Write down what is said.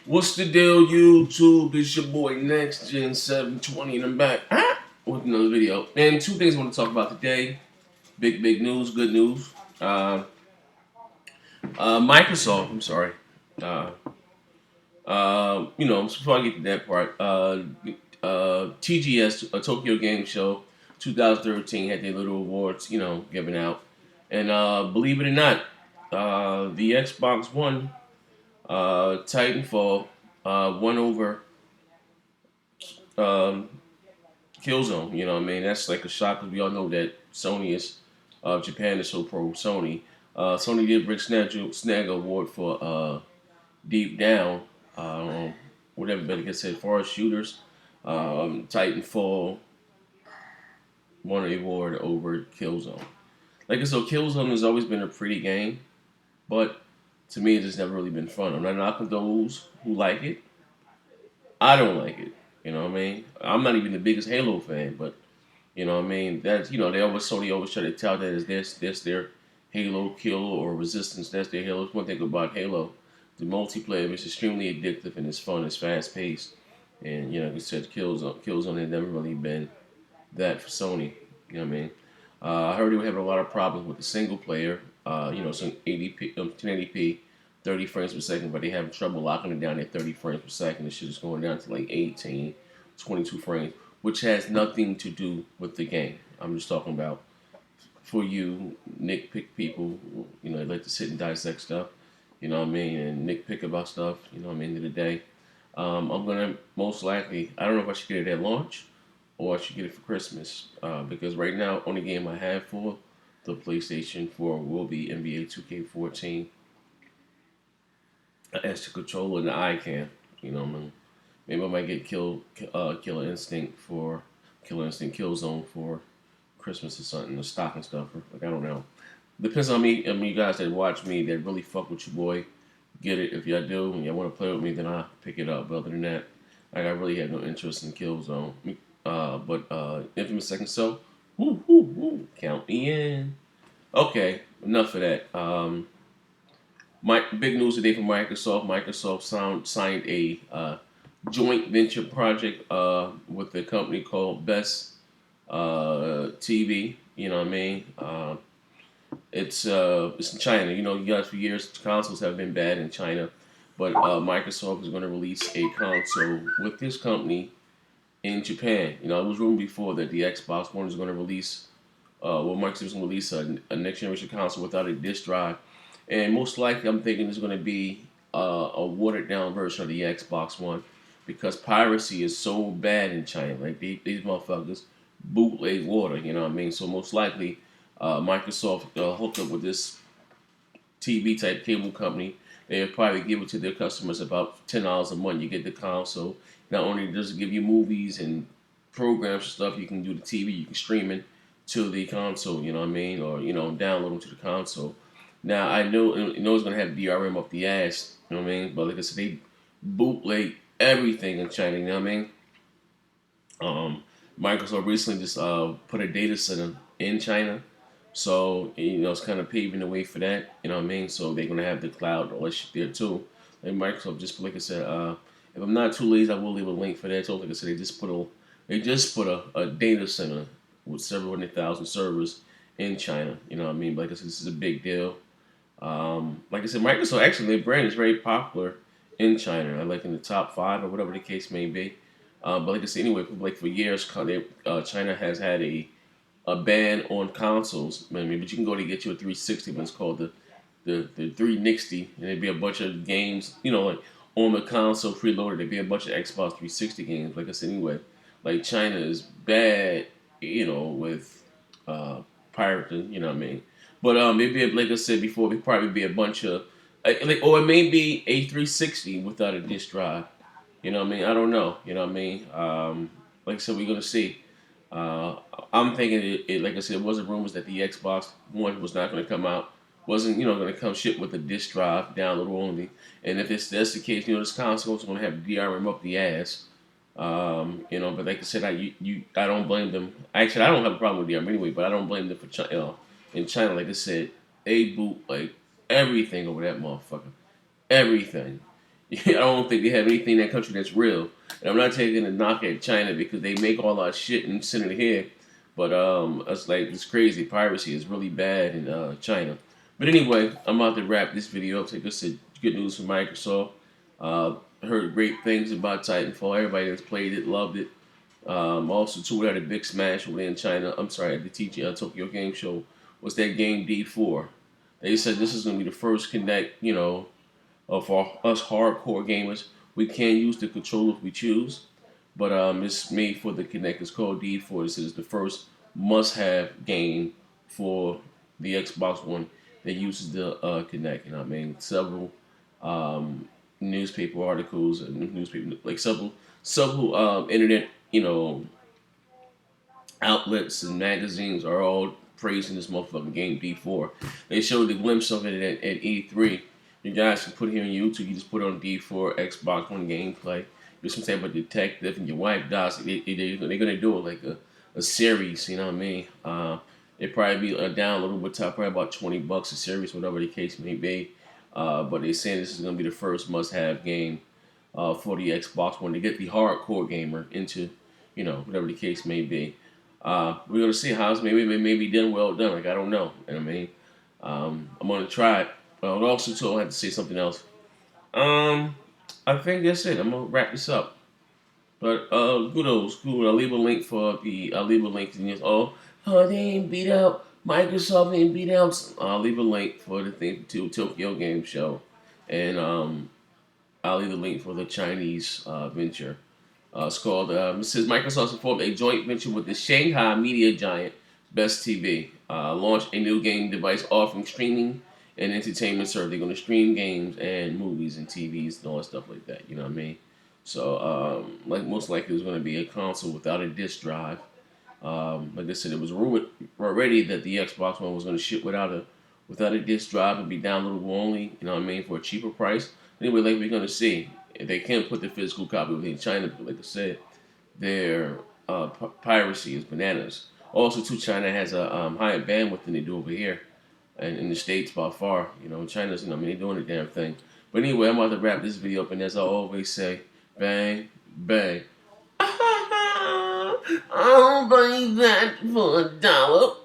What's the deal, YouTube? It's your boy Next Gen 720, and I'm back with another video. And two things I want to talk about today. Big news, good news. Microsoft, I'm sorry. Uh, before I get to that part, TGS, Tokyo Game Show 2013, had their little awards, given out. And believe it or not, the Xbox One, Titanfall, won over um, Killzone. You know what I mean? That's like a shock because we all know that Sony is, Japan is so pro Sony. Sony did bring Snag Award for Deep Down, whatever better gets said, forest shooters. Titanfall won an award over Killzone. Like I said, Killzone has always been a pretty game, but to me, it's just never really been fun. I'm not knocking those who like it. I don't like it. You know what I mean? I'm not even the biggest Halo fan, but you know what I mean? That's Sony always try to tell that as this their Halo kill or resistance. That's their Halo. One thing about Halo, the multiplayer is extremely addictive and it's fun. It's fast paced, and like you said, Killzone had never really been that for Sony. You know what I mean? I heard they were having a lot of problems with the single player. Some 80p, 1080p, 30 frames per second, but they having trouble locking it down at 30 frames per second. The shit is going down to like 18, 22 frames, which has nothing to do with the game. I'm just talking about for you nitpick people. They like to sit and dissect stuff. You know what I mean, and nitpick about stuff. You know what I mean. End of the day, I'm gonna most likely. I don't know if I should get it at launch or I should get it for Christmas. Because right now, only game I have for the PlayStation 4 will be NBA 2K14 as the controller and the eye cam. You know what I mean? Maybe I might get Killer Instinct for Killer Instinct Killzone for Christmas or something, the stocking stuffer. Like I don't know. Depends on me. I mean, you guys that watch me that really fuck with your boy, get it. If y'all do and y'all want to play with me, then I'll pick it up. But other than that, like I really have no interest in Killzone. But Infamous Second Soul, woo, woo, woo, count me in. Okay, enough of that. My big news today from Microsoft. Signed a joint venture project with a company called Best TV. You know what I mean? It's in China. You guys for years consoles have been bad in China, but Microsoft is going to release a console with this company in Japan. It was rumored before that the Xbox One is going to release, Microsoft is going to release a next generation console without a disc drive, and most likely I'm thinking it's going to be a watered down version of the Xbox One because piracy is so bad in China. Like these motherfuckers bootleg water. You know what I mean? So most likely, Microsoft hooked up with this TV type cable company. They'll probably give it to their customers about $10 a month. You get the console. Not only does it give you movies and programs and stuff, you can do the TV, you can stream it to the console. You know what I mean, or download them to the console. Now I know it's gonna have DRM up the ass. You know what I mean, but like I said, they bootleg everything in China. You know what I mean. Um, Microsoft recently just put a data center in China, so it's kind of paving the way for that. You know what I mean? So they're gonna have the cloud all that shit there too. And Microsoft just like I said, if I'm not too lazy, I will leave a link for that. So like I said, they just put a data center with several 100,000 servers in China. You know what I mean? But like I said, this is a big deal. Like I said, Microsoft actually their brand is very popular in China, like in the top five or whatever the case may be. But like I said, anyway, like for years, China has had a ban on consoles. I mean, but you can go to get you a 360, but it's called the 360, and there'd be a bunch of games, like on the console preloaded. There'd be a bunch of Xbox 360 games. Like I said, anyway, like China is bad, with pirating. You know what I mean? But maybe like I said before, it'd probably be a bunch of or it may be a 360 without a disc drive. You know what I mean? I don't know. You know what I mean? Like I said, we're gonna see. Uh, I'm thinking like I said, it wasn't rumors that the Xbox One was not going to come out. Wasn't going to come shit with a disc drive, download only. And if that's the case, this console is going to have DRM up the ass. But like I said, I don't blame them. Actually, I don't have a problem with DRM anyway, but I don't blame them for China. In China, like I said, they boot like everything over that motherfucker, everything. I don't think they have anything in that country that's real. And I'm not taking a knock at China because they make all our shit and send it here. But it's crazy. Piracy is really bad in China. But anyway, I'm about to wrap this video up. Take us to good news from Microsoft. Heard great things about Titanfall. Everybody that's played it loved it. Also, too, we had a big smash over there in China. I'm sorry, at the Tokyo Game Show. Was that game D4? They said this is going to be the first Connect, for us hardcore gamers. We can use the controller if we choose, but it's made for the Kinect. It's called D4. This is the first must-have game for the Xbox One that uses the Kinect. You know what I mean? Several newspaper articles and newspaper like several internet outlets and magazines are all praising this motherfucking game D4. They showed a glimpse of it at E3. You guys can put it here on YouTube. You just put on D4 Xbox One gameplay. You're some type of detective, and your wife dies. They're gonna do it like a series. You know what I mean? It probably be down a little bit, top, probably about $20 a series, whatever the case may be. But they're saying this is gonna be the first must-have game for the Xbox One to get the hardcore gamer into, whatever the case may be. We're gonna see how it's maybe done well done. Like I don't know. You know what I mean? I'm gonna try it. Also, too, I have to say something else. I think that's it. I'm gonna wrap this up. But kudos, cool. I'll leave a link to this. They ain't beat out Microsoft ain't beat out. I'll leave a link for the thing to Tokyo Game Show, and I'll leave a link for the Chinese venture. It's called, it says Microsoft formed a joint venture with the Shanghai media giant Best TV. Launched a new game device offering streaming and entertainment service. They're going to stream games and movies and TVs and all that stuff like that. You know what I mean? So, like most likely, it's going to be a console without a disc drive. Like I said, it was rumored already that the Xbox One was going to ship without a disc drive and be downloadable only. You know what I mean, for a cheaper price. Anyway, like we're going to see, they can't put the physical copy within China, but like I said, their piracy is bananas. Also, too, China has a higher bandwidth than they do over here, and in the States by far. China's, they're doing the damn thing. But anyway, I'm about to wrap this video up, and as I always say, bang, bang. I'll buy that for $1.